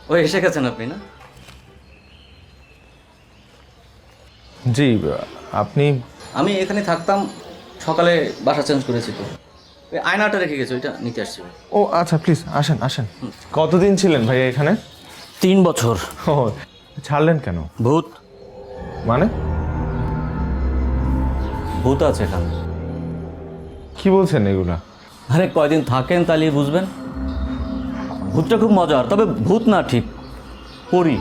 ও এসে গেছেন আপনি না? জি আপনি? আমি এখানে থাকতাম, সকালে বাসা চেঞ্জ করেছি তো, ওই আয়নাটা রেখে গেছে, ওইটা নিতে আসছি। ও আচ্ছা, প্লিজ আসেন আসেন। কতদিন ছিলেন ভাইয়া এখানে? 3 বছর। ও ছাড়লেন কেন? ভূত। মানে? ভূত আছে এখানে। কি বলছেন এগুলা? আরে কয়দিন থাকেন তাহলেই বুঝবেন। ভূতটা খুব মজার, তবে ভূত না, ঠিক পরী।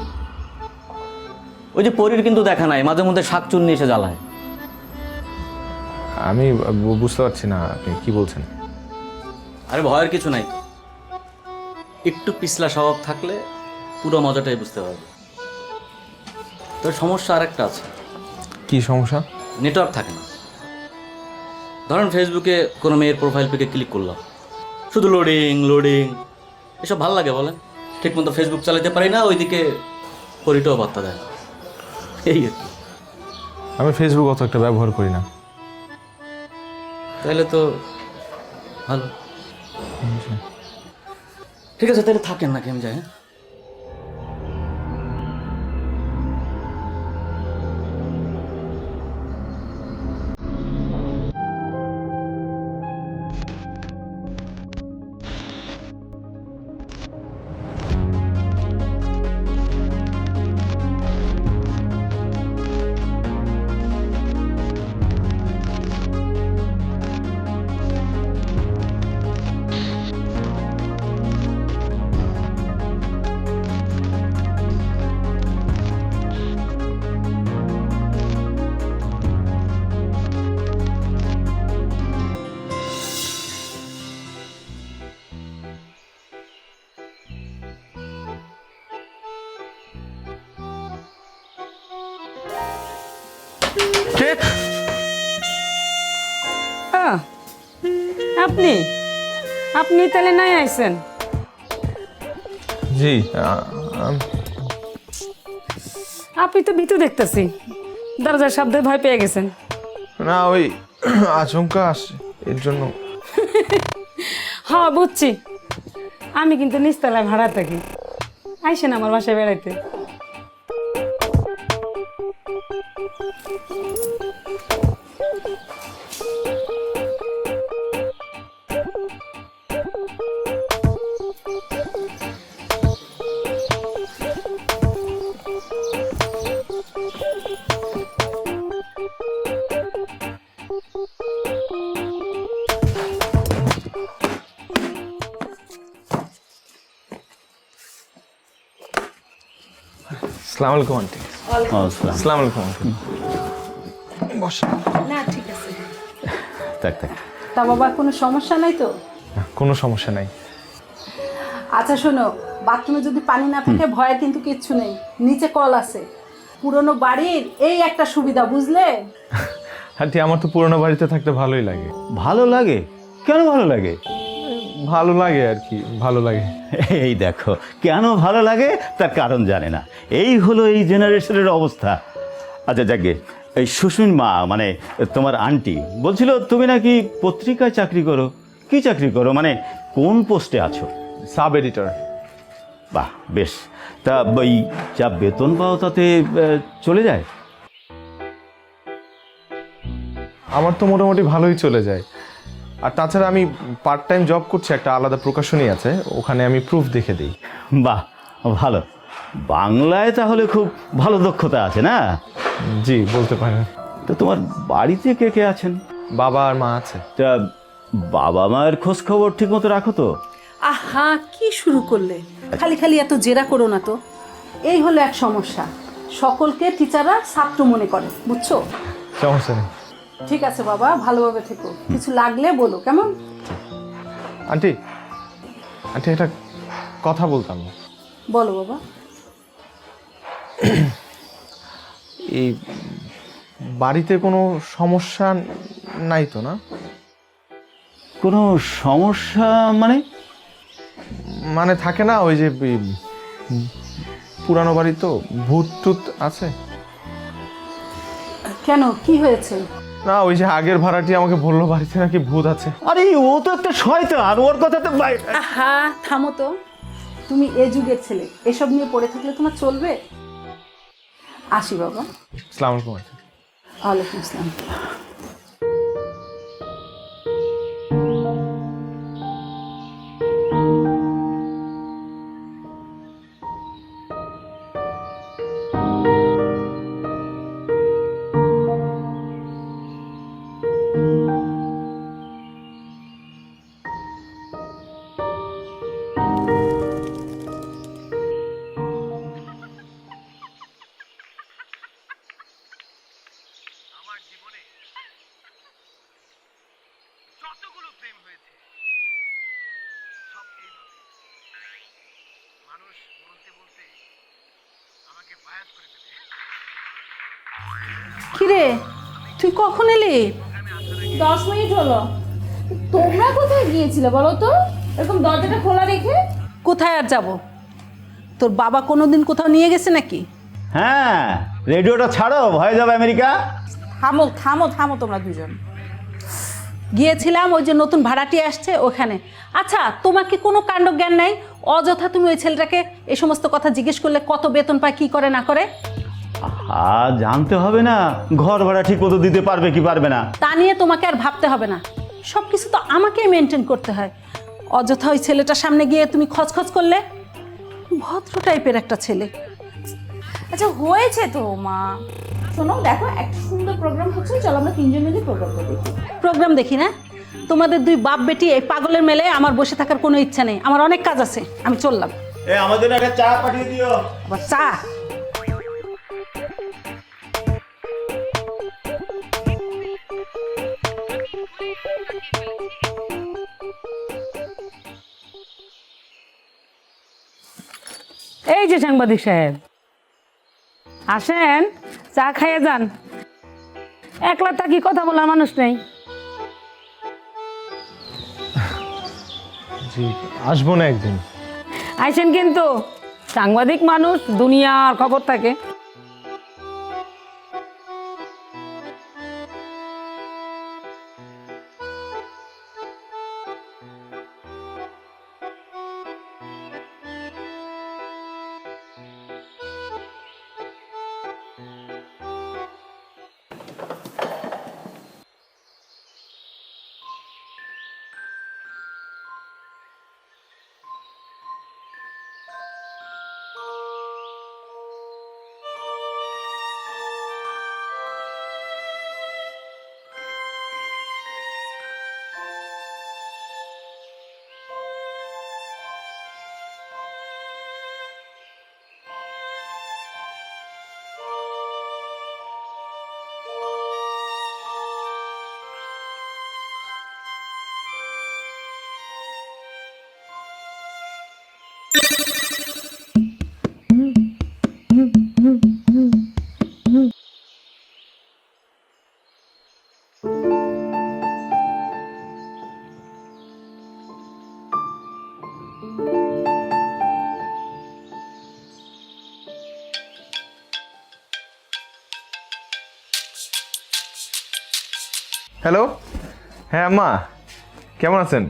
ওই যে পরীর কিন্তু দেখা নাই, মাঝে মধ্যে শাকচুন্নি এসে জ্বালায়। আমি বুঝতে পারছি না আপনি কি বলছেন। আরে ভয়ের কিছু নাই, একটু পিছলা স্বভাব থাকলে পুরো মজাটাই বুঝতে পারবে। তোর সমস্যা আরেকটা আছে। কি সমস্যা? নেটওয়ার্ক থাকে না। ধরেন ফেসবুকে কোনো মেয়ের প্রোফাইল পিকে ক্লিক করলাম, শুধু লোডিং লোডিং, এসব ভাল লাগে বলেন? ঠিক মতো ফেসবুক চালাতে পারি না, ওইদিকে পরিটাও বার্তা দেয় না, এই আর কি। আমি ফেসবুক অত একটা ব্যবহার করি না। তাহলে তো ভালো। ঠিক আছে, তাহলে থাকেন নাকি আমি যাই? হ্যাঁ, আপনি আপনি তাহলে নাই আইছেন? জি আপনি তো ভীতু দেখতেছি, দরজার শব্দে ভয় পেয়ে গেছেন। না, ওই আচমকা আসছে এর জন্য। হ্যাঁ বুঝছি, আমি কিন্তু নিচতলায় ভাড়া থাকি, আইসেন আমার বাসায় বেড়াইতে। আসসালামু আলাইকুম আন্টি। আসসালামু আলাইকুম আন্টি। বস। না ঠিক আছে। থাক থাক। তা বাবা কোনো সমস্যা নাই তো? কোনো সমস্যা নাই। আচ্ছা শোনো, বাথরুমে যদি পানি না থাকে ভয়ের কিন্তু কিচ্ছু নেই, নিচে কল আছে। পুরনো বাড়ির এই একটা সুবিধা, বুঝলে? আন্টি আমার তো পুরোনো বাড়িতে থাকতে ভালোই লাগে। ভালো লাগে? কেন ভালো লাগে? ভালো লাগে আর কি, ভালো লাগে। এই দেখো, কেন ভালো লাগে তার কারণ জানে না। এই হলো এই জেনারেশনের অবস্থা। আচ্ছা যাকে, এই সুস্মিন মা মানে তোমার আন্টি বলছিল তুমি নাকি পত্রিকায় চাকরি করো। কি চাকরি করো, মানে কোন পোস্টে আছো? Sub editor. বাহ বেশ। তা ওই যা বেতন পাও তাতে চলে যায়? আমার তো মোটামুটি ভালোই চলে যায়। আর তাছাড়া আমি পার্ট টাইম জব করছি, একটা আলাদা প্রকাশনী আছে, ওখানে আমি প্রুফ দেখে দিই। বাহ ভালো। বাংলায় তাহলে খুব ভালো দক্ষতা আছে না? জি বলতে পারেন। তো তোমার বাড়িতে কে কে আছেন? বাবা আর মা আছে। তা বাবা মায়ের খোঁজ খবর ঠিক মতো রাখো তো? আহা কি শুরু করলে, খালি খালি এত জেরা করো না তো। এই হলো এক সমস্যা, সকলকে টিচাররা ছাত্র মনে করে, বুঝছো? সমস্যা নেই। ঠিক আছে বাবা, ভালোভাবে থেকো, কিছু লাগলে বলো, কেমন? আন্টি আন্টি একটা কথা বলতাম। বলো বাবা। এই বাড়িতে কোনো সমস্যা নাই তো না? কোনো সমস্যা মানে? মানে থাকে না ওই যে পুরানো বাড়ি তো, ভূত টুত আছে? কেন, কি হয়েছে? না ওই যে আগের ভাড়াটি আমাকে বললো বাড়িতে নাকি ভূত আছে। আরে ও তো একটা শয়তান, ওর কথা তো আহা থামো তো, তুমি এ যুগের ছেলে, এসব নিয়ে পড়ে থাকলে তোমার চলবে? আসি বাবা। আসসালামু আলাইকুম আন্টি। ওয়ালাইকুম আসসালাম। আমার জীবনে যতগুলো প্রেম হয়েছে সব এইভাবে মানুষ বলতে বলতে আমাকে বায়াত করে ফেলে। কিরে, তুই কখন এলি? 10 মিনিট হলো। তোমরা কোথায় গিয়েছিলে বলো তো, এরকম দরজাটা খোলা রেখে? কোথায় আর যাব? তোর বাবা কোনোদিন কোথাও নিয়ে গেছে নাকি? হ্যাঁ, রেডিওটা ছাড়ো, ভয়ে যাবে আমেরিকা। থামো থামো থামো তোমরা দুজন। গিয়েছিলাম ওই যে নতুন ভাড়াটি আসছে ওখানে। আচ্ছা, তোমার কি কোনো কাণ্ড জ্ঞান নাই? অযথা তুমি ওই ছেলেটাকে এই সমস্ত কথা জিজ্ঞেস করলে কত বেতন পায়, কি করে না করে? জানতে হবে না ঘর ভাড়া ঠিক মতো দিতে পারবে কি পারবে না? তা নিয়ে তোমাকে আর ভাবতে হবে না, সব কিছু তো আমাকেই মেনটেন করতে হয়। অযথা ওই ছেলেটার সামনে গিয়ে তুমি খচখচ করলে। ভদ্র টাইপের একটা ছেলে। আচ্ছা হয়েছে তো মা, শোনো দেখো একটা সুন্দর প্রোগ্রাম হচ্ছে, চলো আমরা তিনজন মিলে প্রোগ্রামটা দেখি। প্রোগ্রাম দেখি না? তোমাদের দুই বাপ বেটি এই পাগলের মেলে আমার বসে থাকার কোনো ইচ্ছা নেই, আমার অনেক কাজ আছে, আমি চললাম। আমাদের একটা চা পাঠিয়ে দিও। আবার চা? এই যে সাংবাদিক সাহেব, আসেন, চা খাইয়ে যান। একলা থাকি, কথা বলার মানুষ নেই। জি, আসবো না একদিন। আইসেন কিন্তু, সাংবাদিক মানুষ, দুনিয়ার খবর থাকে। হ্যালো, হ্যাঁ আম্মা, কেমন আছেন?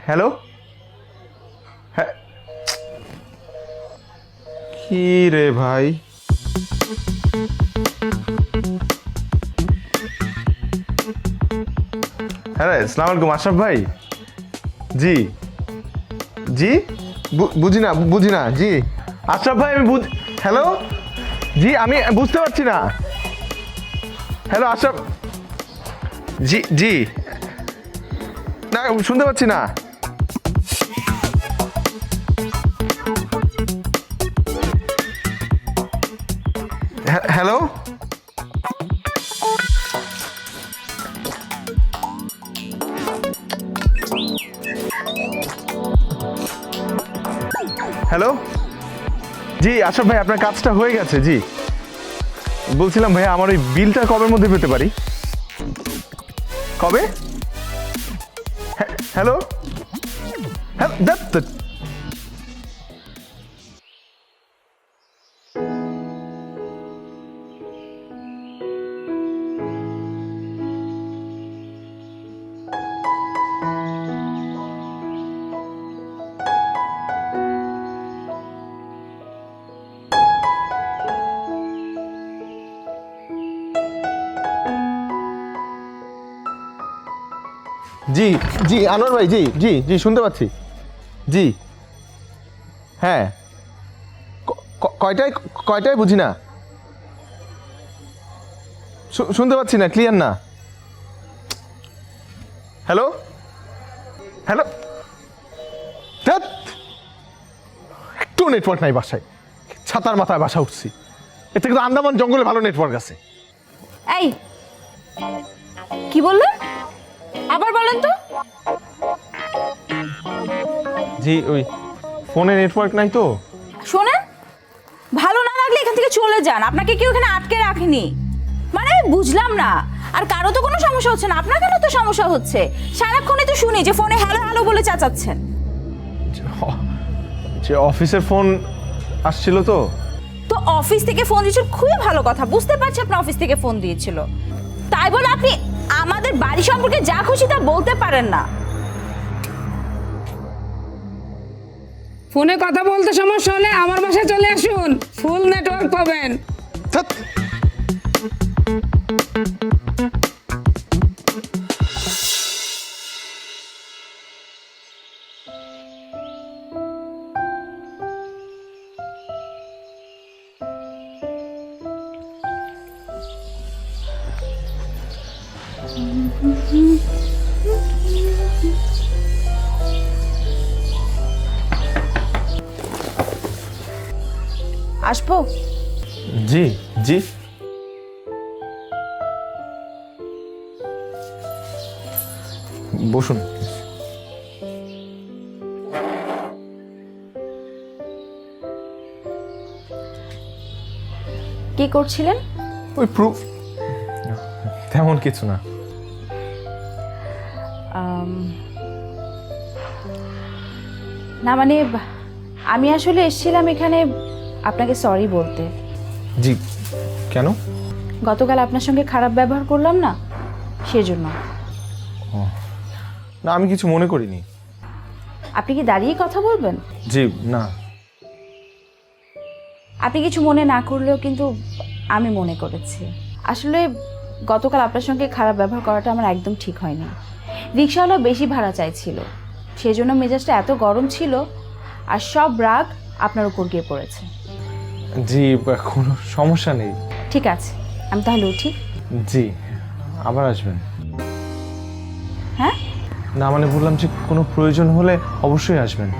হ্যালো, হ্যাঁ। কি রে ভাই, হ্যাঁ আসসালামু আলাইকুম আশরাফ ভাই। জি জি, বুঝি না জি। আশরাফ ভাই আমি হ্যালো জি, আমি বুঝতে পারছি না। হ্যালো আশরাফ, জি জি, না শুনতে পাচ্ছি না। হ্যালো, হ্যালো জি আশরাফ ভাই, আপনার কাজটা হয়ে গেছে। জি বলছিলাম ভাইয়া, আমার ওই বিলটা কবের মধ্যে পেতে পারি? কবে? হ্যালো, হ্যাঁ জি জি আনোয়ার ভাই, জি জি জি শুনতে পাচ্ছি। জি হ্যাঁ, কয়টায় কয়টায় বুঝি না, শুনতে পাচ্ছি না, ক্লিয়ার না। হ্যালো হ্যালো, একটু নেটওয়ার্ক নাই বাসায়, ছাতার মাথায় বাসা উঠছি। এর থেকে তো আন্দামান জঙ্গলে ভালো নেটওয়ার্ক আছে। এই কি বললেন, আবার বলেন তো। জি ওই ফোনে নেটওয়ার্ক নাই তো। শোনেন, ভালো না লাগলে এখান থেকে চলে যান, আপনাকে কেউ এখানে আটকে রাখেনি। মানে আমি বুঝলাম না, আর কারো তো কোনো সমস্যা হচ্ছে না, আপনার কেন তো সমস্যা হচ্ছে? সারাক্ষণই তো শুনি যে ফোনে হ্যালো হ্যালো বলে চেঁচাচ্ছেন। যে অফিসের ফোন আসছিল তো। তো অফিস থেকে ফোন দিয়েছিল, খুবই ভালো কথা, বুঝতে পারছি আপনার অফিস থেকে ফোন দিয়েছিল। তাই বলে আপনি আমাদের বাড়ি সম্পর্কে যা খুশি তা বলতে পারেন না। ফোনে কথা বলতে সমস্যা হলে আমার বাসায় চলে আসুন, ফুল নেটওয়ার্ক পাবেন। ধ্যাৎ। আসবো? জি জি বসুন। কি করছিলেন? ওই প্রুফ, তেমন কিছু না। না মানে আমি আসলে এসেছিলাম এখানে আপনাকে সরি বলতে। জি কেন? গতকাল আপনার সঙ্গে খারাপ ব্যবহার করলাম না, সেজন্য। না আমি কিছু মনে করিনি। আপনি কি দাঁড়িয়ে কথা বলবেন? জি না। আপনি কিছু মনে না করলেও কিন্তু আমি মনে করেছি। আসলে গতকাল আপনার সঙ্গে খারাপ ব্যবহার করাটা আমার একদম ঠিক হয়নি। রিক্সাওয়ালা বেশি ভাড়া চাইছিল, সেজন্য মেজাজটা এত গরম ছিল, আর সব রাগ আপনার উপর গিয়ে পড়েছে। জি কোনো সমস্যা নেই। ঠিক আছে, আমি তাহলে উঠি। জি আবার আসবেন? হ্যাঁ না মানে বললাম যে কোনো প্রয়োজন হলে অবশ্যই আসবেন।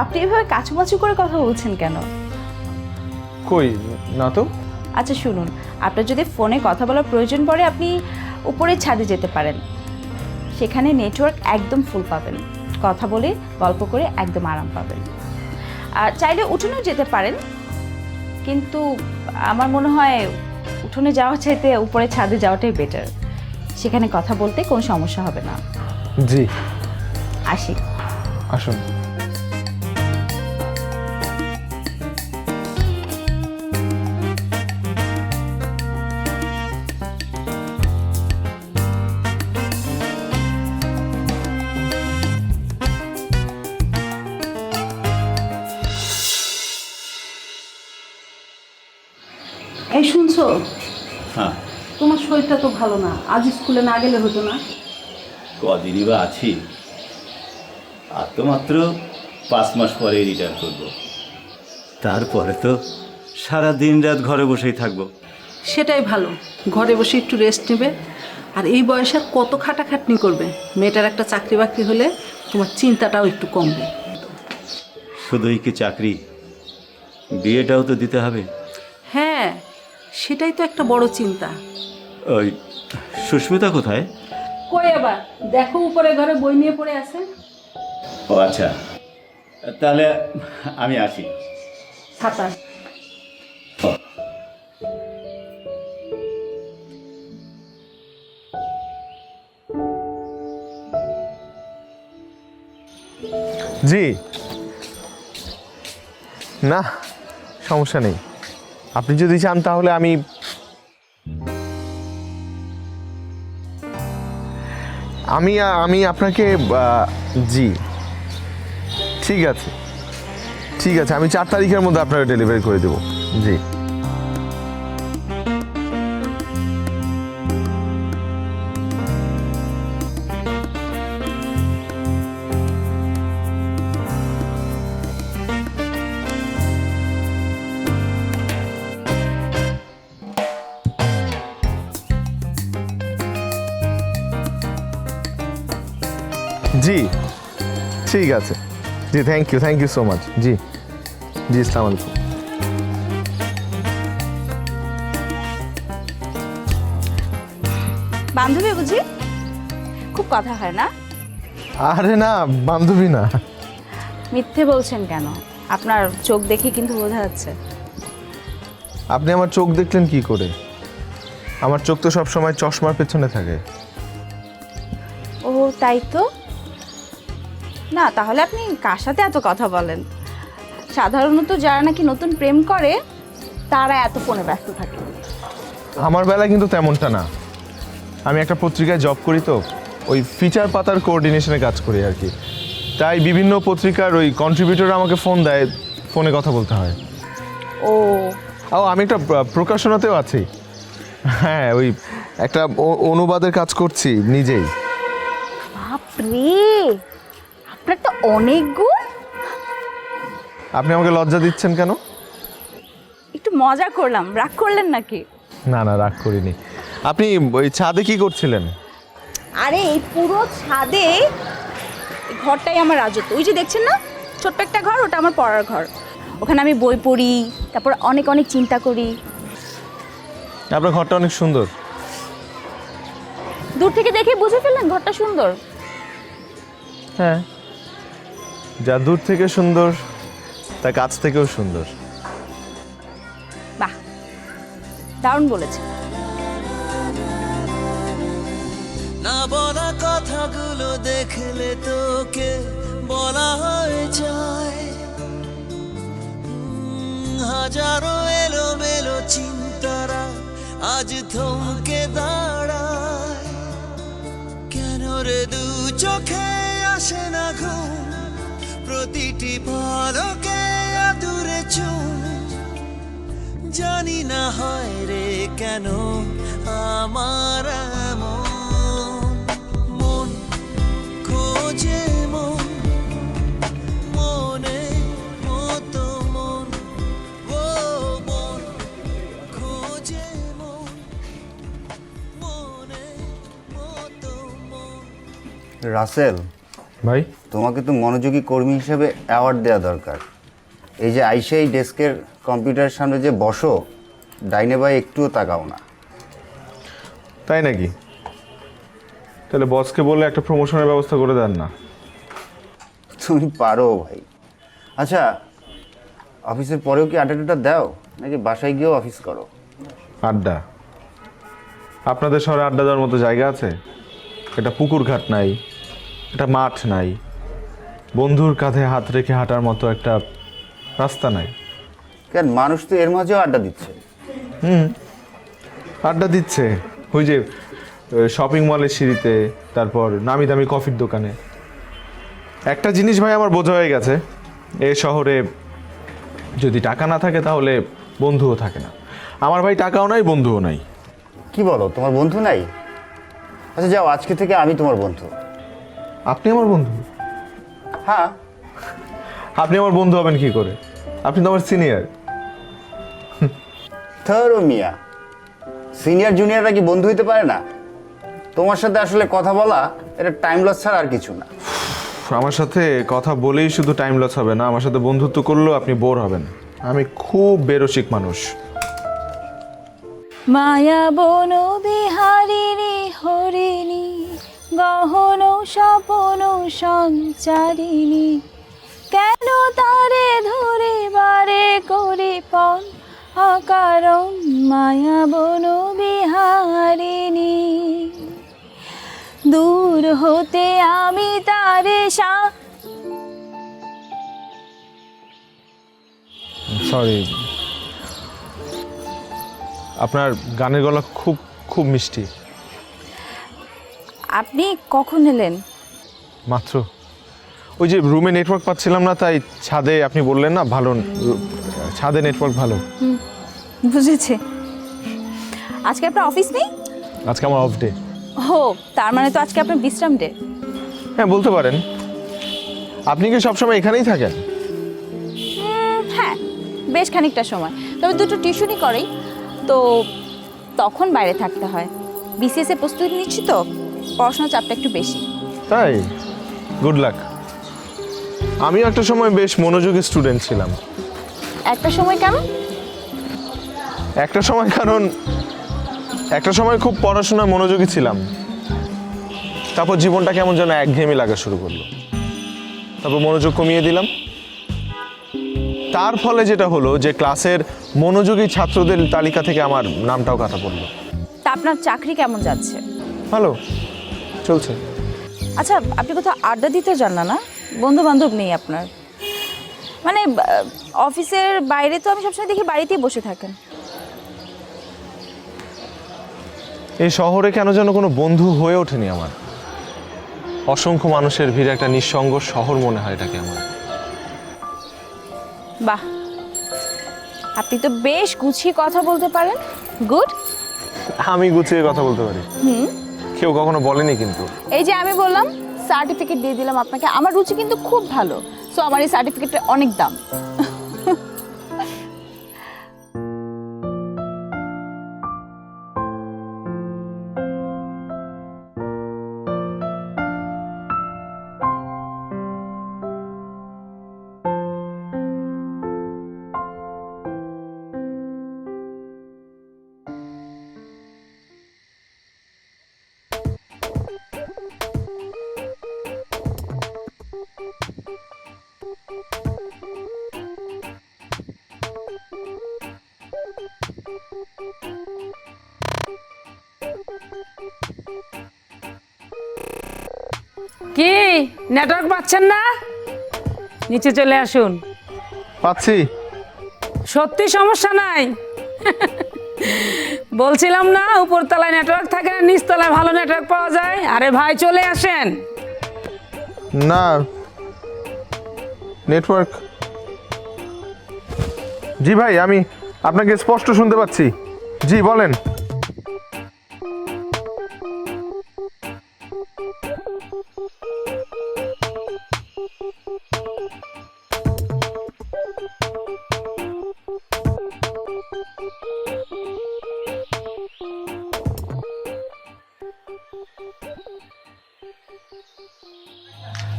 আপনি এভাবে কাছুমাছু করে কথা বলছেন কেন? কই না তো। আচ্ছা শুনুন, আপনার যদি ফোনে কথা বলার প্রয়োজন পড়ে আপনি উপরের ছাদে যেতে পারেন, সেখানে নেটওয়ার্ক একদম ফুল পাবেন, কথা বলে গল্প করে একদম আরাম পাবেন। আর চাইলে উঠোনেও যেতে পারেন, কিন্তু আমার মনে হয় উঠোনে যাওয়ার চাইতে উপরে ছাদে যাওয়াটাই বেটার, সেখানে কথা বলতে কোনো সমস্যা হবে না। জি আসি। আসুন। এই শুনছো, হ্যাঁ, তোমার শরীরটা তো ভালো না, আজ স্কুলে না গেলে হতো না? কদিনই বা আছি, আর তো মাত্র 5 মাস পরে রিটায়ার করব। তারপরে তো সারা দিন রাত ঘরে বসেই থাকবো। সেটাই ভালো, ঘরে বসে একটু রেস্ট নেবে। আর এই বয়সে আর কত খাটাখাটনি করবে? মেয়েটার একটা চাকরি বাকরি হলে তোমার চিন্তাটাও একটু কমবে। শুধুই কি চাকরি, বিয়েটাও তো দিতে হবে। হ্যাঁ, সেটাই তো একটা বড় চিন্তা। ওই সুস্মিতা কোথায়? কই আবার, দেখো উপরে ঘরে বই নিয়ে পড়ে আছে। ও আচ্ছা, তাহলে আমি আসি। ছাতা। জি না সমস্যা নেই, আপনি যদি চান তাহলে আমি আমি আমি আপনাকে জি ঠিক আছে ঠিক আছে, আমি 4 তারিখের মধ্যে আপনাকে ডেলিভারি করে দেবো। জি জি ঠিক আছে জি, থ্যাংক ইউ সো মাচ। জি জি, আসসালামু আলাইকুম। বান্ধবী বুঝি? খুব কথা হয় না? আরে না, বান্ধবী না। মিথ্যে বলছেন কেন? আপনার চোখ দেখে কিন্তু বোঝা যাচ্ছে। আপনি আমার চোখ দেখলেন কি করে? আমার চোখ তো সব সময় চশমার পেছনে থাকে। ও তাই তো না, তাহলে আপনি কার সাথে এত কথা বলেন? সাধারণত যারা নাকি নতুন প্রেম করে তারা এত ফোনে ব্যস্ত থাকে। আমার বেলায় কিন্তু তেমনটা না। আমি একটা পত্রিকায় জব করি, তো ওই ফিচার পাতার কোঅর্ডিনেশনে কাজ করি আর কি। তাই বিভিন্ন পত্রিকার ওই কন্ট্রিবিউটর আমাকে ফোন দেয়, ফোনে কথা বলতে হয়। ও আমি একটা প্রকাশনাতেও আছি। হ্যাঁ, ওই একটা অনুবাদের কাজ করছি নিজেই। বাপরে, আপনার তো অনেক গুণ। আপনি আমাকে লজ্জা দিচ্ছেন কেন? একটু মজা করলাম, রাগ করলেন নাকি? না না, রাগ করিনি। আপনি ওই ছাদে কি করছিলেন? আরে এই পুরো ছাদে এই ঘরটাই আমার রাজত্ব। ওই যে দেখছেন না ছোট্ট একটা ঘর, ওটা আমার পড়ার ঘর। ওখানে আমি বই পড়ি, তারপর অনেক অনেক চিন্তা করি। আপনার ঘরটা অনেক সুন্দর। দূর থেকে দেখে বুঝে ফেললেন ঘরটা সুন্দর? হ্যাঁ, যা দূর থেকে সুন্দর তা কাছ থেকেও সুন্দর। বাহ, দারুণ বলেছেন। না বলা কথাগুলো দেখলে তোকে বলা হয়ে যায়। হাজারো এলোমেলো চিন্তারা আজ থমকে দাঁড়ায়। কেন রে দু চোখে আসে না ঘুম, প্রতিটি পলকে আদুরে চুম। জানি না হয় রে কেন আমার এমন মন খোঁজে, মন মনে মতো মন, ও মন খোঁজে, মন মনে মতো মন। রাসেল, ভাই, তোমাকে তো মনোযোগী কর্মী হিসেবে অ্যাওয়ার্ড দেওয়া দরকার। এই যে আইসা এই ডেস্কের কম্পিউটারের সামনে যে বসো, ডাইনে বাই একটুও তাকাও না। তাই নাকি? তাহলে বসকে বলে একটা প্রমোশনের ব্যবস্থা করে দেন না। তুমি পারো ভাই। আচ্ছা, অফিসের পরেও কি আড্ডা দাও, নাকি বাসায় গিয়েও অফিস করো? আড্ডা? আপনাদের শহরে আড্ডা দেওয়ার মতো জায়গা আছে? একটা পুকুর ঘাট নাই, একটা মাঠ নাই, বন্ধুর কাঁধে হাত রেখে হাঁটার মতো একটা রাস্তা নাই। কেন, মানুষ তো এর মাঝেও আড্ডা দিচ্ছে। আড্ডা দিচ্ছে ওই যে শপিং মলের সিঁড়িতে, তারপর নামি দামি কফির দোকানে। একটা জিনিস ভাই আমার বোঝা হয়ে গেছে, এ শহরে যদি টাকা না থাকে তাহলে বন্ধুও থাকে না। আমার ভাই টাকাও নাই, বন্ধুও নাই। কি বলো, তোমার বন্ধু নাই? আচ্ছা যাও, আজকে থেকে আমি তোমার বন্ধু। আপনি আমার বন্ধু? হ্যাঁ। আপনি আমার বন্ধু হবেন কি করে? আপনি তো আমার সিনিয়র। থরো মিয়া, সিনিয়র জুনিয়ররা কি বন্ধু হইতে পারে না? তোমার সাথে আসলে কথা বলা এটা টাইম লস ছাড়া আর কিছু না। আমার সাথে কথা বলেই শুধু টাইম লস হবে না, আমার সাথে বন্ধুত্ব করলেও আপনি বোর হবেন। আমি খুব বেরসিক মানুষ। মায়া বন বিহারিণী হরিণী, গহন স্বপন সঞ্চারিণী, কেন তারে ধরে বারে করি পণ অকারণ মায়া বন বিহারিণী। দূর হতে আমি তারে সরি, আপনার গানের গলা খুব খুব মিষ্টি। আপনি কখন এলেন? মাত্র। ওই যে রুমে নেটওয়ার্ক পাচ্ছিলাম না, তাই ছাদে, আপনি বললেন না ভালো, ছাদে নেটওয়ার্ক ভালো। বুঝেছি। আজকে আপনার অফিস নেই? আজকে আমার অফ ডে। ও, তার মানে তো আজকে আপনার বিশ্রাম ডে। হ্যাঁ, বলতে পারেন। আপনি কি সবসময় এখানেই থাকেন? হ্যাঁ, বেশ খানিকটা সময়, তবে দুটো টিউশনই করেই, তো তখন বাইরে থাকতে হয়। বিসিএস এর প্রস্তুতি নিচ্ছি তো, পড়াশোনার চাপটা একটু বেশি। তাই? Good luck. আমিও একটা সময় বেশ মনোযোগী স্টুডেন্ট ছিলাম। একটা সময় কেন? একটা সময় খুব পড়াশোনায় মনোযোগী ছিলাম, তারপর জীবনটা কেমন যেন একঘেয়েমি লাগা শুরু করলো, তারপর মনোযোগ কমিয়ে দিলাম। তার ফলে যেটা হলো যে ক্লাসের মনোযোগী ছাত্রদের তালিকা থেকে আমার নামটাও কাটা পড়লো। তা আপনার চাকরি কেমন যাচ্ছে? ভালো চলছে। আচ্ছা, আপনি কোথাও আড্ডা দিতে যান না? বন্ধু বান্ধব নেই আপনার? মানে অফিসের বাইরে তো আমি সবসময় দেখি বাড়িতেই বসে থাকেন। এই শহরে কেন যেন কোনো বন্ধু হয়ে ওঠেনি আমার। অসংখ্য মানুষের ভিড়ে একটা নিঃসঙ্গ শহর মনে হয় এটাকে আমার। বাহ, আপনি তো বেশ গুছিয়ে কথা বলতে পারেন। গুড। আমি গুছিয়ে কথা বলতে পারি? কেউ কখনো বলেনি কিন্তু। এই যে আমি বললাম, সার্টিফিকেট দিয়ে দিলাম আপনাকে। আমার রুচি কিন্তু খুব ভালো, সো আমার এই সার্টিফিকেটের অনেক দাম। কি নেটওয়ার্ক পাচ্ছেন না? নিচে চলে আসুন। পাচ্ছি। সত্যি সমস্যা নাই। বলছিলাম না উপরতলায় নেটওয়ার্ক থাকে না, নিচতলায় ভালো নেটওয়ার্ক পাওয়া যায়। আরে ভাই চলে আসেন। না নেটওয়ার্ক। জি ভাই, আমি আপনাকে স্পষ্ট শুনতে পাচ্ছি। জি বলেন।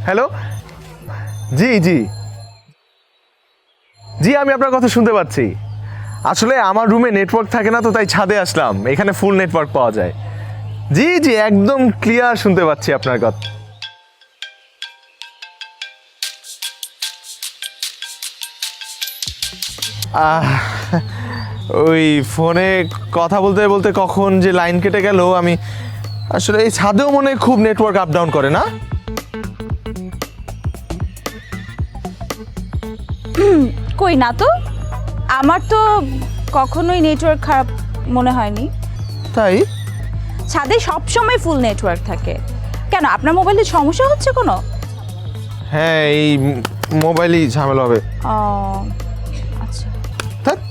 হ্যালো। জি জি জি, আমি আপনার কথা শুনতে পাচ্ছি। আসলে আমার রুমে নেটওয়ার্ক থাকে না, তো তাই ছাদে আসলাম। এখানে ফুল নেটওয়ার্ক পাওয়া যায়। জি জি, একদম ক্লিয়ার শুনতে পাচ্ছি আপনার কথা। ওই ফোনে কথা বলতে বলতে কখন যে লাইন কেটে গেল। আমি আসলে এই ছাদেও মনে হয় খুব নেটওয়ার্ক আপ ডাউন করে না? কই না তো, আমার তো কখনোই নেটওয়ার্ক খারাপ মনে হয়নি। তাই? ছাদে সবসময় ফুল নেটওয়ার্ক থাকে। কেন, আপনার মোবাইলে সমস্যা হচ্ছে কোনো? হ্যাঁ, এই মোবাইলই ঝামেলা হবে। ও আচ্ছা। ধ্যাৎ।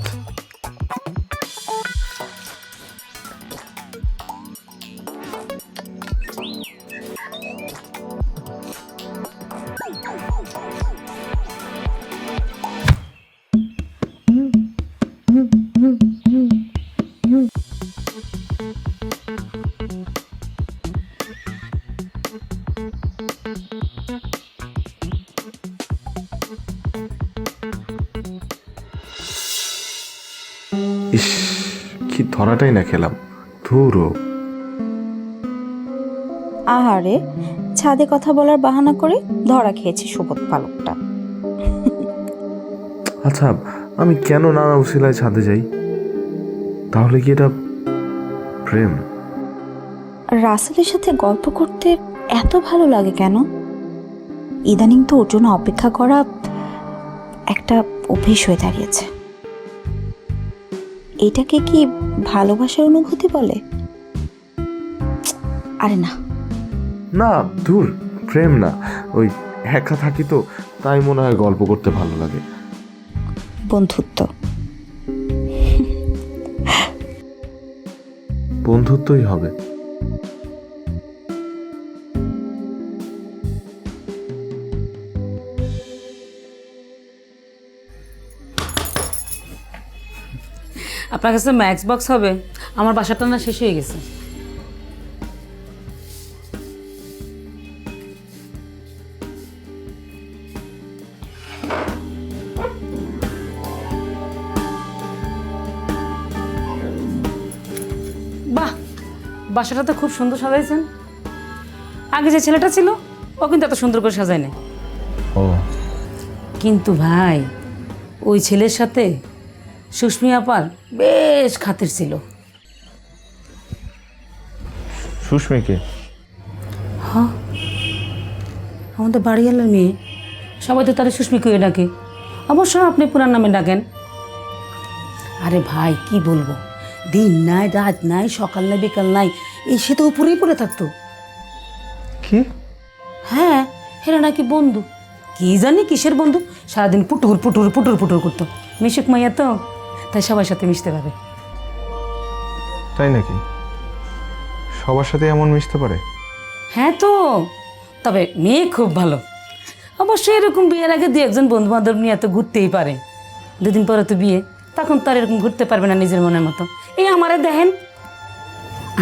ইস, কি ধরাটাই না খেলাম। ধুরো। আহারে, ছাদে কথা বলার বাহানা করে ধরা খেয়েছি সুবোধ পালকটা। আচ্ছা, আমি কেন নানা উসিলায় ছাদে যাই? তাহলে কি এটা প্রেম? রাসেলের সাথে গল্প করতে এত ভালো লাগে কেন? ইদানিং তো ওর জন্য অপেক্ষা করা একটা অভ্যেস হয়ে দাঁড়িয়েছে। এটাকে কি ভালোবাসার অনুভূতি বলে? আরে না না, দূর, প্রেম না। ওই একা থাকি তো, তাই মনে হয় গল্প করতে ভালো লাগে। বন্ধুত্ব। বন্ধুত্বই হবে। আপনার কাছে ম্যাক্স বক্স হবে? আমার বাসাটা না শেষ হয়ে গেছে। বাসাটা তো খুব সুন্দর সাজাইছেন। আগে যে ছেলেটা ছিল ও কিন্তু এত সুন্দর করে সাজায় না। ও কিন্তু ভাই ওই ছেলের সাথে সুস্মি আপার বেশ খাতির ছিল। সুস্মিকে? হ্যাঁ, আমাদের বাড়িওয়ালার মেয়ে, সবাই তো তারা সুস্মি কয়ে ডাকে, অবশ্য আপনি পুরান নামে ডাকেন। আরে ভাই কি বলবো, দিন নাই রাত নাই, সকাল নাই বিকাল নাই, এই সে তো উপরেই পড়ে থাকতো। কি? হ্যাঁ, হেরা নাকি বন্ধু, কি জানি কিসের বন্ধু, সারাদিন পুটুর পুটুর পুটুর পুটুর করতো। মিশুক মাইয়া তো, তাই সবার সাথে মিশতে পারে। তাই নাকি? সবার সাথে এমন মিশতে পারে? হ্যাঁ তো, তবে মেয়ে খুব ভালো। অবশ্যই এরকম বিয়ের আগে দু একজন বন্ধু বান্ধব নিয়ে তো ঘুরতেই পারে, দুদিন পরে তো বিয়ে, তখন তো আর এরকম ঘুরতে পারবে না নিজের মনের মতো। এই আমারে দেখেন,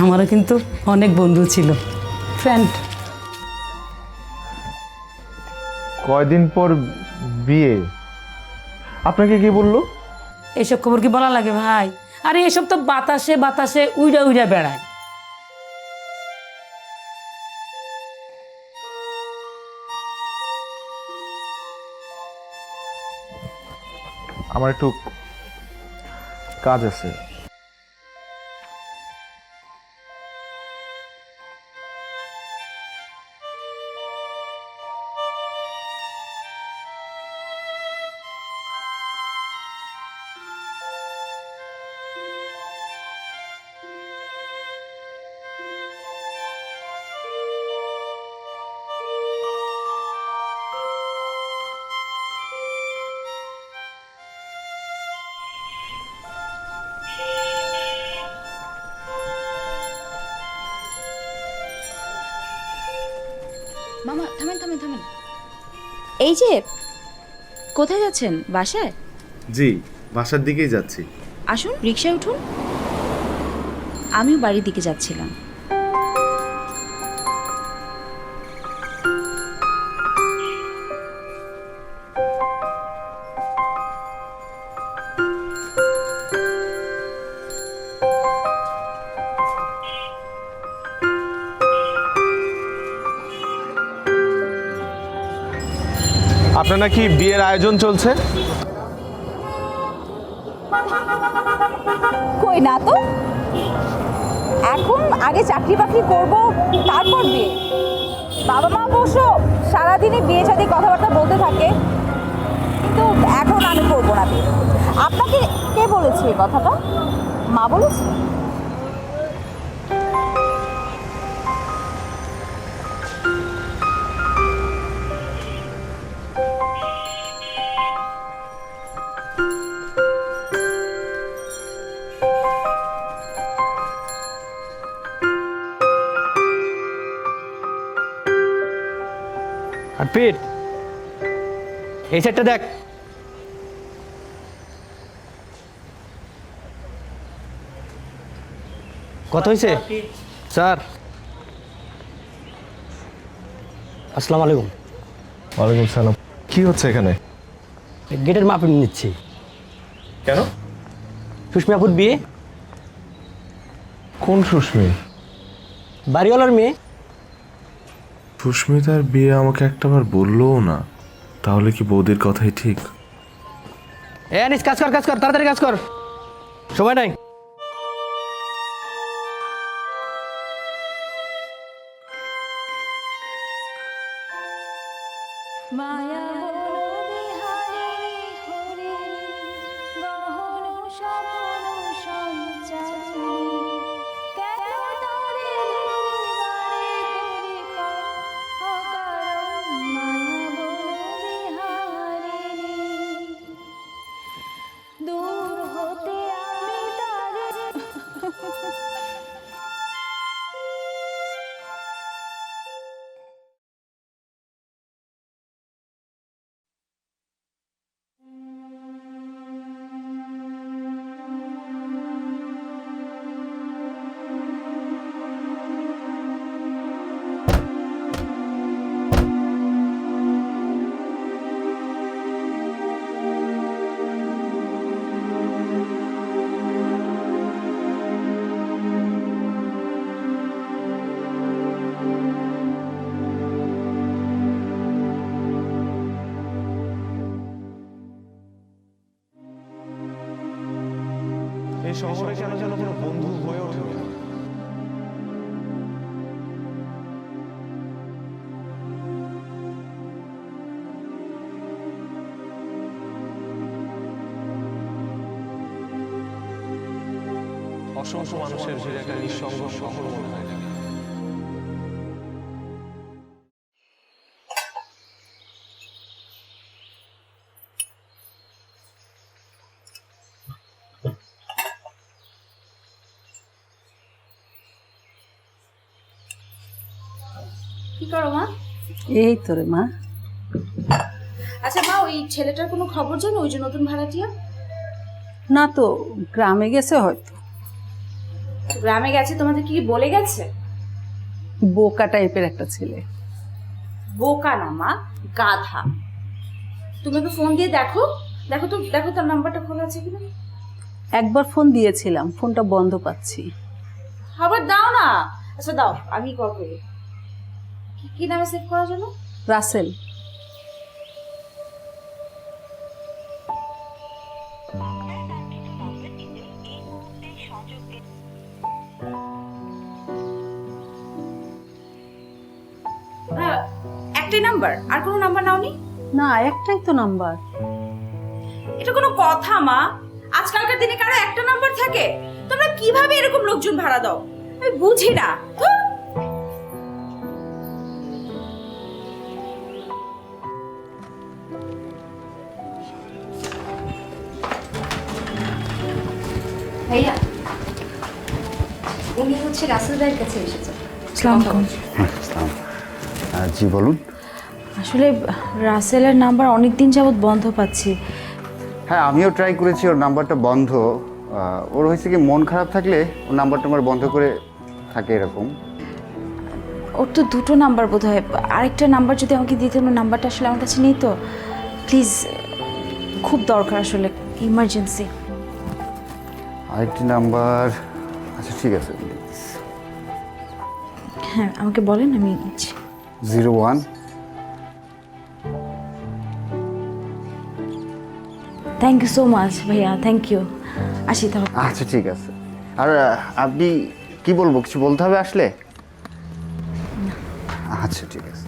আমারও কিন্তু অনেক বন্ধু ছিল, ফ্রেন্ড। কয়দিন পর বিয়ে? আপনাকে কি বললো? এইসব খবর কি বলা লাগে ভাই? আরে এসব তো বাতাসে বাতাসে উইড়া উইড়া বেড়ায়। আমার একটু কাজ আছে। মামা থামেন থামেন থামেন, এই যে কোথায় যাচ্ছেন? বাসায়? জি, বাসার দিকেই যাচ্ছি। আসুন রিকশায় উঠুন। আমিও বাড়ির দিকে যাচ্ছিলাম। আপনার নাকি বিয়ের আয়োজন চলছে? কই না তো, এখন আগে চাকরি বাকরি করব, তারপর বিয়ে। বাবা মা অবশ্য সারাদিনই বিয়ে সাথে কথাবার্তা বলতে থাকে, কিন্তু এখন আমি করবো না বিয়ে। আপনাকে কে বলেছে এই কথাটা? মা বলেছে? আর পিট এই সাইডটা দেখ। কত হয়েছে স্যার? আসসালামু আলাইকুম। ওয়ালাইকুম সালাম। কি হচ্ছে এখানে? গেটের মাপ নিচ্ছি। কেন? সুস্মি আপুর বিয়ে। কোন সুস্মি? বাড়িওয়ালার মেয়ে। সুস্মিতার বিয়ে আমাকে একটাবার বললোও না, তাহলে কি বৌদির কথাই ঠিক? এ আনিস, কাজ কর কাজ কর, তাড়াতাড়ি কাজ কর, সময় নাই। মায়া বলো বিহারে হরে গহন স্বপ্ন সঞ্চারী কেন তরে ধরে অকারণ মায়া বলো বিহারে দূর হতে আমি তার এই শহরে কেন যেন কোনো বন্ধু হয়ে ওঠে না। অসংখ্য মানুষের ভিড়ে একটা নিঃসঙ্গ শহর মনে হয়। কি করো মা? এই তো রে মা। আচ্ছা মা, ওই ছেলেটার কোনো খবর জানো, ওই যে নতুন ভাড়াটিয়া? না তো, গ্রামে গেছে হয়তো। গ্রামে গেছে, তোমাদের কি বলে গেছে? বোকা টাইপের একটা ছেলে। বোকা না মা, গাধা। তুমি তো ফোন দিয়ে দেখো, দেখো তো, দেখো তার নাম্বারটা খোলা আছে কিনা। একবার ফোন দিয়েছিলাম, ফোনটা বন্ধ পাচ্ছি। আবার দাও না। আচ্ছা দাও, আমি কল করি। কি নামে সেভ করা জন্য? রাসেল। একটাই নাম্বার, আর কোনো নাম্বার নাওনি? না, একটাই তো নাম্বার। এটা কোনো কথা মা? আজকালকার দিনে কারো একটা নাম্বার থাকে? তোমরা কিভাবে এরকম লোকজন ভাড়া দাও? আমি বুঝি না। ভাইয়া, উনি হচ্ছে রাসেল ভাইয়ের কাছে এসেছে। জি বলুন। আসলে রাসেলের নাম্বার অনেক দিন যাবত বন্ধ পাচ্ছি। হ্যাঁ, আমিও ট্রাই করেছি, ওর নাম্বারটা বন্ধ। ওর হয়েছে কি, মন খারাপ থাকলে ওর নাম্বারটা আমার বন্ধ করে থাকে এরকম। ওর তো দুটো নাম্বার বোধ হয়, আরেকটা নাম্বার যদি আমাকে দিতে, ওর নাম্বারটা আসলে আমার কাছে নেই তো। প্লিজ, খুব দরকার আসলে, ইমার্জেন্সি। আরেকটি নাম্বার? আচ্ছা ঠিক আছে। হ্যাঁ, আমাকে বলেন, আমি নিচ্ছি। 01। থ্যাংক ইউ সো মাচ ভাইয়া, থ্যাংক ইউ। আসি তাহলে। আচ্ছা ঠিক আছে। আর আপনি কি বলবো, কিছু বলতে হবে আসলে? আচ্ছা ঠিক আছে।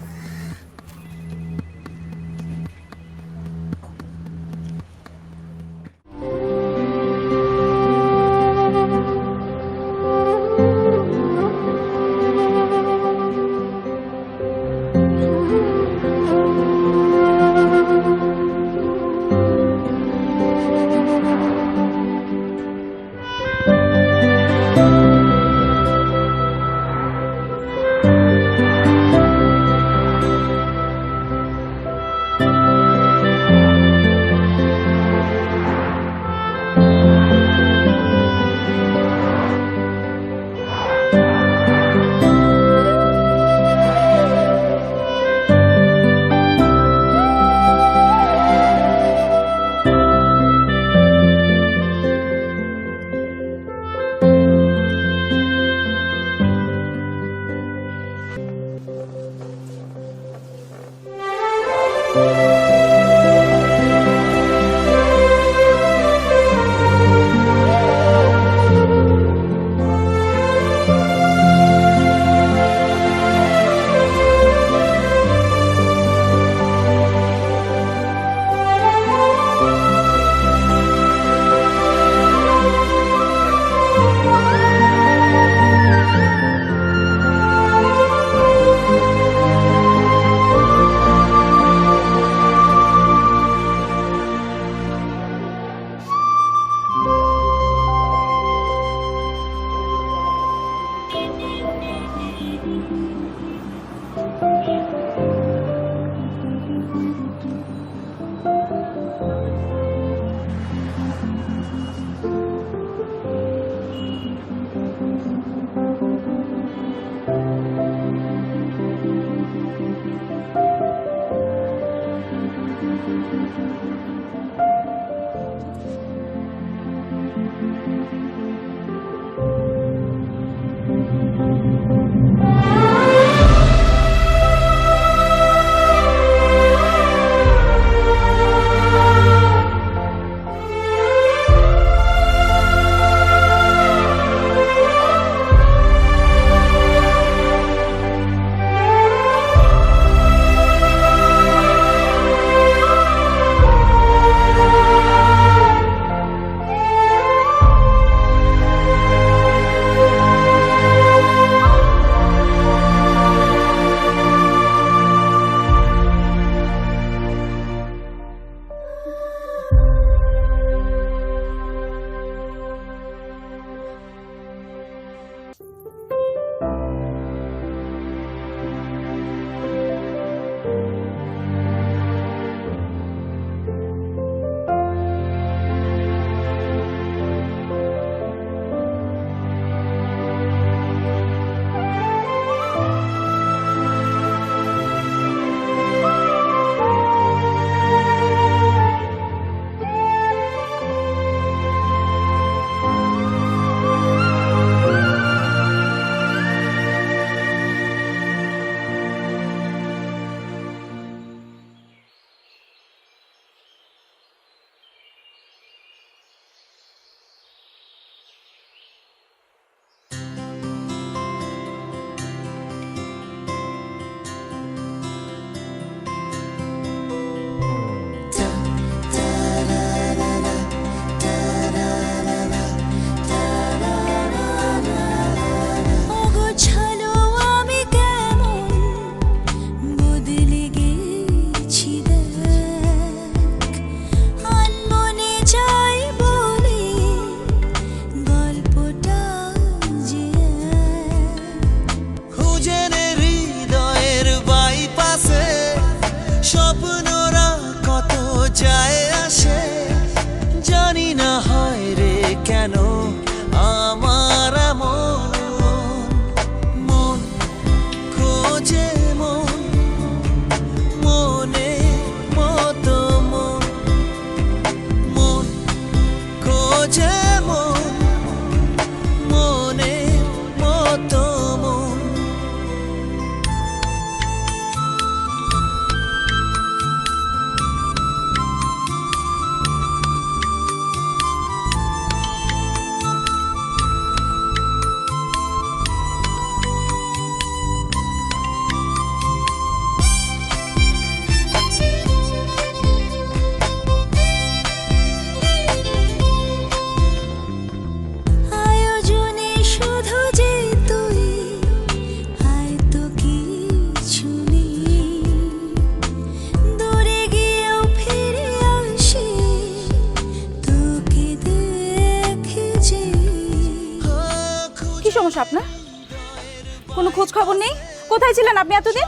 খোঁজ খবর নেই। কোথায় ছিলেন আপনি এতদিন?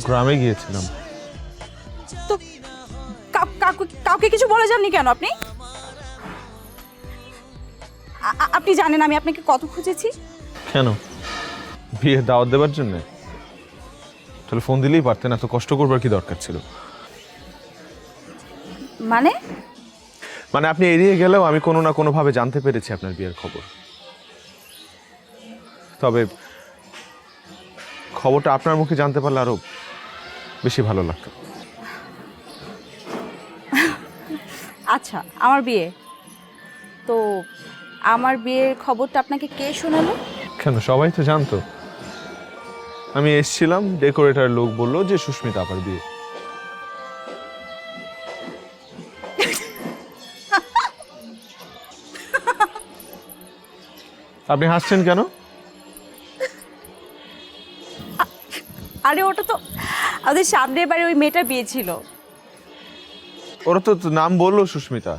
গ্রামে গিয়েছিলাম। তো কাউকে কিছু বলে যাননি কেন আপনি? আপনি জানেন আমি আপনাকে কত খুঁজেছি। কেন, বিয়ে দাওয়াত দেওয়ার জন্য? তাহলে ফোন দিলেই পারতেন, এত কষ্ট করবার কি দরকার ছিল? মানে মানে আপনি এড়িয়ে গেলেও আমি কোনো না কোনোভাবে জানতে পেরেছি আপনার বিয়ের খবর। তবে খবরটা আপনার মুখে জানতে পারলে আরো বেশি ভালো লাগতো। আচ্ছা, আমার বিয়ে, তো আমার বিয়ের খবরটা আপনাকে কে শোনালো? কেন, সবাই তো জানতো। আমি এসেছিলাম, ডেকোরেটর লোক বললো যে সুস্মিতা আপার বিয়ে। আপনি হাসছেন কেন? আরে ওটা তো আমাদের সামনের বাড়ি ওই মেয়েটা বিয়ে ছিল। ওরা তো নাম বললো সুস্মিতা।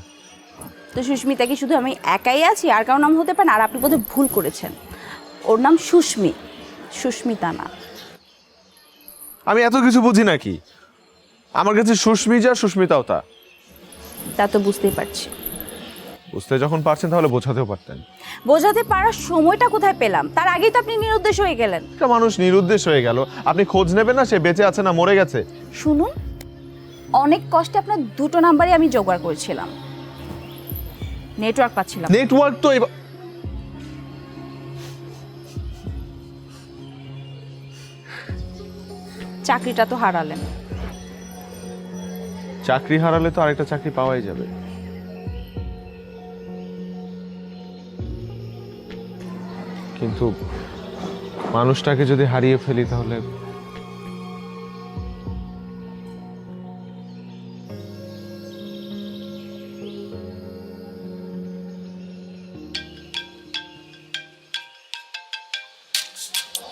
তো সুস্মিতা কি শুধু আমি একাই আছি? আর কারো নাম হতে পারে? আর আপনি বোধহয় ভুল করেছেন, ওর নাম সুস্মি, সুস্মিতা না। আমি এত কিছু বুঝি নাকি? আমার কাছে সুস্মি যা, সুস্মিতাও তা। তা তো বুঝতেই পারছি। বুঝতে যখন পারছেন তাহলে বোঝাতেও পারতেন। বোঝাতে পারার সময়টা কোথায় পেলাম? তার আগেই তো আপনি নিরুদ্দেশ হয়ে গেলেন। একটা মানুষ নিরুদ্দেশ হয়ে গেল, আপনি খোঁজ নেবেন না সে বেঁচে আছে না মরে গেছে? শুনুন, অনেক কষ্টে আপনার দুটো নাম্বারই আমি জোগাড় করেছিলাম, নেটওয়ার্ক পাচ্ছিলাম। নেটওয়ার্ক তো চাকরিটা তো হারালেন। চাকরি হারালে তো আরেকটা চাকরি পাওয়াই যাবে। কিন্তু মানুষটাকে যদি হারিয়ে ফেলি তাহলে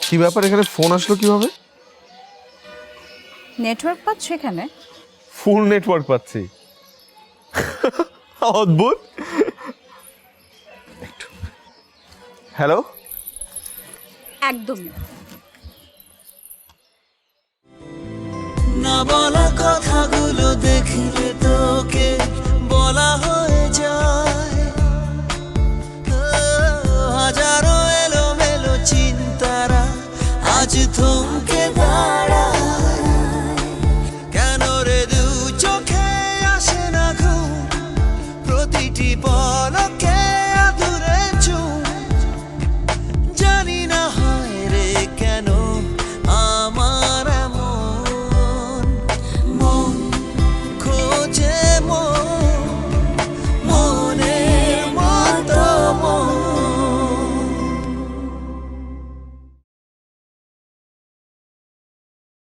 কি ব্যাপার, এখানে ফোন আসলো কিভাবে? নেটওয়ার্ক পাচ্ছ এখানে? ফুল নেটওয়ার্ক পাচ্ছি। অদ্ভুত। হ্যালো, একদম না বলা কথাগুলো দেখলে তোকে বলা হয়ে যায়। হাজারো এলোমেলো চিন্তারা আজ থমকে দাঁড়ায়।